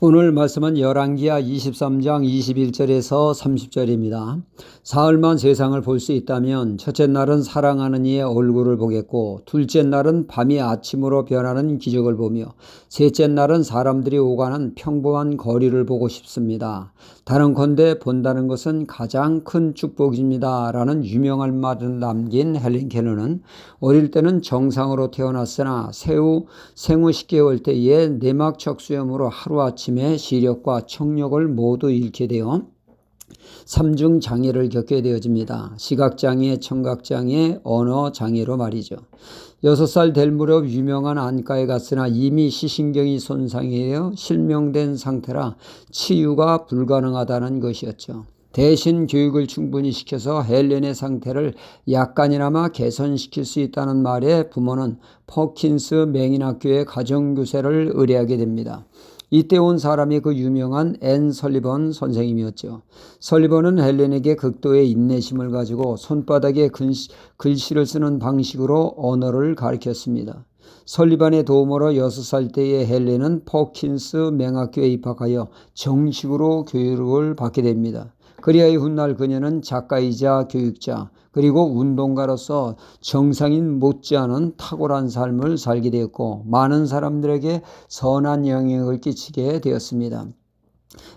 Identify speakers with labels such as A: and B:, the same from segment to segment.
A: 오늘 말씀은 열왕기하 23장 21절에서 30절입니다. 사흘만 세상을 볼 수 있다면 첫째 날은 사랑하는 이의 얼굴을 보겠고, 둘째 날은 밤이 아침으로 변하는 기적을 보며, 셋째 날은 사람들이 오가는 평범한 거리를 보고 싶습니다. 다른컨대 본다는 것은 가장 큰 축복입니다 라는 유명한 말을 남긴 헬렌 켈러는 어릴 때는 정상으로 태어났으나 생후 10개월 때에 내막 척수염으로 하루아침에 시력과 청력을 모두 잃게 되어 삼중 장애를 겪게 되어집니다. 시각장애, 청각장애, 언어장애로 말이죠. 6살 될 무렵 유명한 안과에 갔으나 이미 시신경이 손상되어 실명된 상태라 치유가 불가능하다는 것이었죠. 대신 교육을 충분히 시켜서 헬렌의 상태를 약간이나마 개선시킬 수 있다는 말에 부모는 퍼킨스 맹인학교의 가정교사를 의뢰하게 됩니다. 이때 온 사람이 그 유명한 앤 설리번 선생님이었죠. 설리번은 헬렌에게 극도의 인내심을 가지고 손바닥에 글씨를 쓰는 방식으로 언어를 가르쳤습니다. 설리번의 도움으로 6살 때의 헬렌은 퍼킨스 맹학교에 입학하여 정식으로 교육을 받게 됩니다. 그리하여 훗날 그녀는 작가이자 교육자 그리고 운동가로서 정상인 못지않은 탁월한 삶을 살게 되었고, 많은 사람들에게 선한 영향을 끼치게 되었습니다.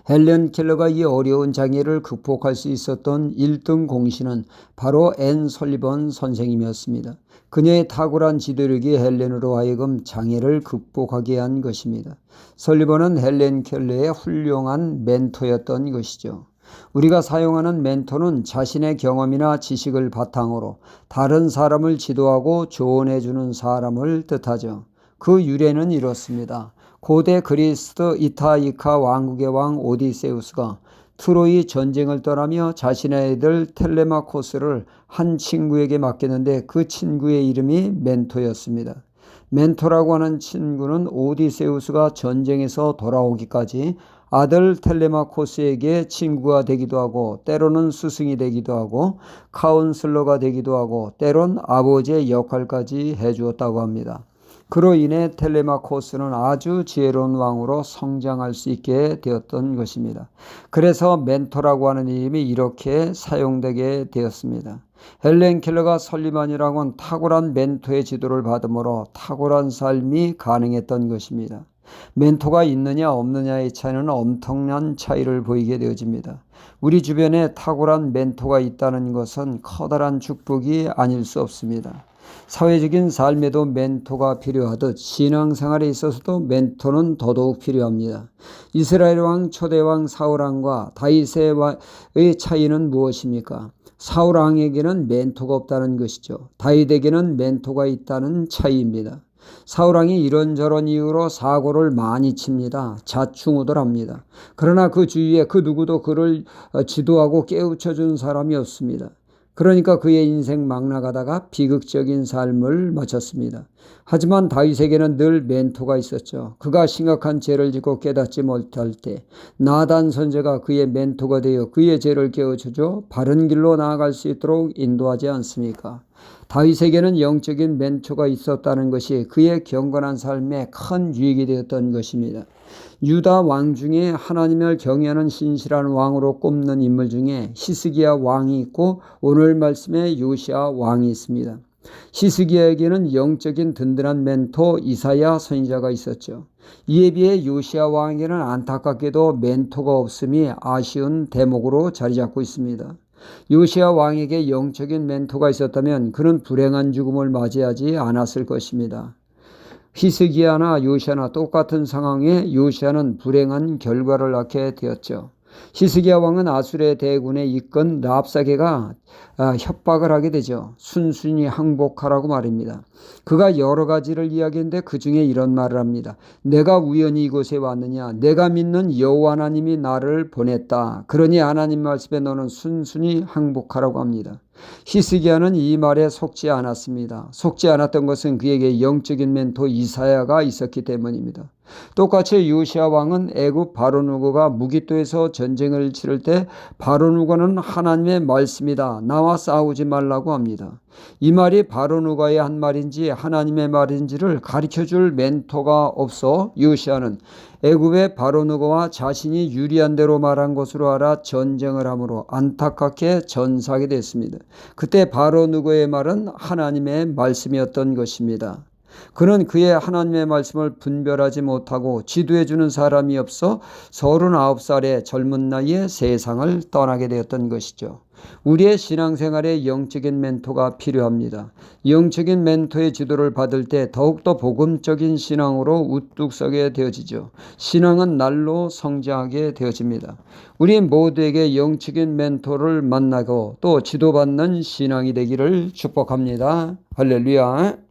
A: 헬렌 켈러가 이 어려운 장애를 극복할 수 있었던 1등 공신은 바로 앤 설리번 선생님이었습니다. 그녀의 탁월한 지도력이 헬렌으로 하여금 장애를 극복하게 한 것입니다. 설리번은 헬렌 켈러의 훌륭한 멘토였던 것이죠. 우리가 사용하는 멘토는 자신의 경험이나 지식을 바탕으로 다른 사람을 지도하고 조언해주는 사람을 뜻하죠. 그 유래는 이렇습니다. 고대 그리스 이타이카 왕국의 왕 오디세우스가 트로이 전쟁을 떠나며 자신의 아들 텔레마코스를 한 친구에게 맡겼는데 그 친구의 이름이 멘토였습니다. 멘토라고 하는 친구는 오디세우스가 전쟁에서 돌아오기까지 아들 텔레마코스에게 친구가 되기도 하고, 때로는 스승이 되기도 하고, 카운슬러가 되기도 하고, 때론 아버지의 역할까지 해주었다고 합니다. 그로 인해 텔레마코스는 아주 지혜로운 왕으로 성장할 수 있게 되었던 것입니다. 그래서 멘토라고 하는 이름이 이렇게 사용되게 되었습니다. 헬렌 켈러가 설리번이라고 하는 탁월한 멘토의 지도를 받음으로 탁월한 삶이 가능했던 것입니다. 멘토가 있느냐 없느냐의 차이는 엄청난 차이를 보이게 되어집니다. 우리 주변에 탁월한 멘토가 있다는 것은 커다란 축복이 아닐 수 없습니다. 사회적인 삶에도 멘토가 필요하듯 신앙생활에 있어서도 멘토는 더더욱 필요합니다. 이스라엘 왕 초대왕 사울왕과 다윗의 차이는 무엇입니까? 사울왕에게는 멘토가 없다는 것이죠. 다윗에게는 멘토가 있다는 차이입니다. 사울왕이 이런저런 이유로 사고를 많이 칩니다. 자충우돌합니다. 그러나 그 주위에 그 누구도 그를 지도하고 깨우쳐준 사람이 없습니다. 그러니까 그의 인생 막 나가다가 비극적인 삶을 마쳤습니다. 하지만 다윗에게는 늘 멘토가 있었죠. 그가 심각한 죄를 짓고 깨닫지 못할 때 나단 선지자가 그의 멘토가 되어 그의 죄를 깨우쳐줘 바른 길로 나아갈 수 있도록 인도하지 않습니까? 다윗에게는 영적인 멘토가 있었다는 것이 그의 경건한 삶에 큰 유익이 되었던 것입니다. 유다 왕 중에 하나님을 경외하는 신실한 왕으로 꼽는 인물 중에 히스기야 왕이 있고 오늘 말씀에 요시야 왕이 있습니다. 히스기야에게는 영적인 든든한 멘토 이사야 선지자가 있었죠. 이에 비해 요시야 왕에게는 안타깝게도 멘토가 없음이 아쉬운 대목으로 자리 잡고 있습니다. 요시야 왕에게 영적인 멘토가 있었다면 그는 불행한 죽음을 맞이하지 않았을 것입니다. 히스기야나 요시야나 똑같은 상황에 요시야는 불행한 결과를 낳게 되었죠. 히스기야 왕은 아수르의 대군에 이끈 랍사게가 협박을 하게 되죠. 순순히 항복하라고 말입니다. 그가 여러 가지를 이야기했는데 그 중에 이런 말을 합니다. 내가 우연히 이곳에 왔느냐? 내가 믿는 여호와 하나님이 나를 보냈다. 그러니 하나님 말씀에 너는 순순히 항복하라고 합니다. 히스기야는 이 말에 속지 않았습니다. 속지 않았던 것은 그에게 영적인 멘토 이사야가 있었기 때문입니다. 똑같이 요시야 왕은 애굽 바로누고가 무기토에서 전쟁을 치를 때 바로누고는 하나님의 말씀이다, 나와 싸우지 말라고 합니다. 이 말이 바로누고의 한 말인지 하나님의 말인지를 가르쳐줄 멘토가 없어 요시야는 애굽의 바로누고와 자신이 유리한 대로 말한 것으로 알아 전쟁을 함으로 안타깝게 전사하게 됐습니다. 그때 바로누고의 말은 하나님의 말씀이었던 것입니다. 그는 그의 하나님의 말씀을 분별하지 못하고 지도해주는 사람이 없어 39살의 젊은 나이에 세상을 떠나게 되었던 것이죠. 우리의 신앙생활에 영적인 멘토가 필요합니다. 영적인 멘토의 지도를 받을 때 더욱더 복음적인 신앙으로 우뚝 서게 되어지죠. 신앙은 날로 성장하게 되어집니다. 우리 모두에게 영적인 멘토를 만나고 또 지도받는 신앙이 되기를 축복합니다. 할렐루야.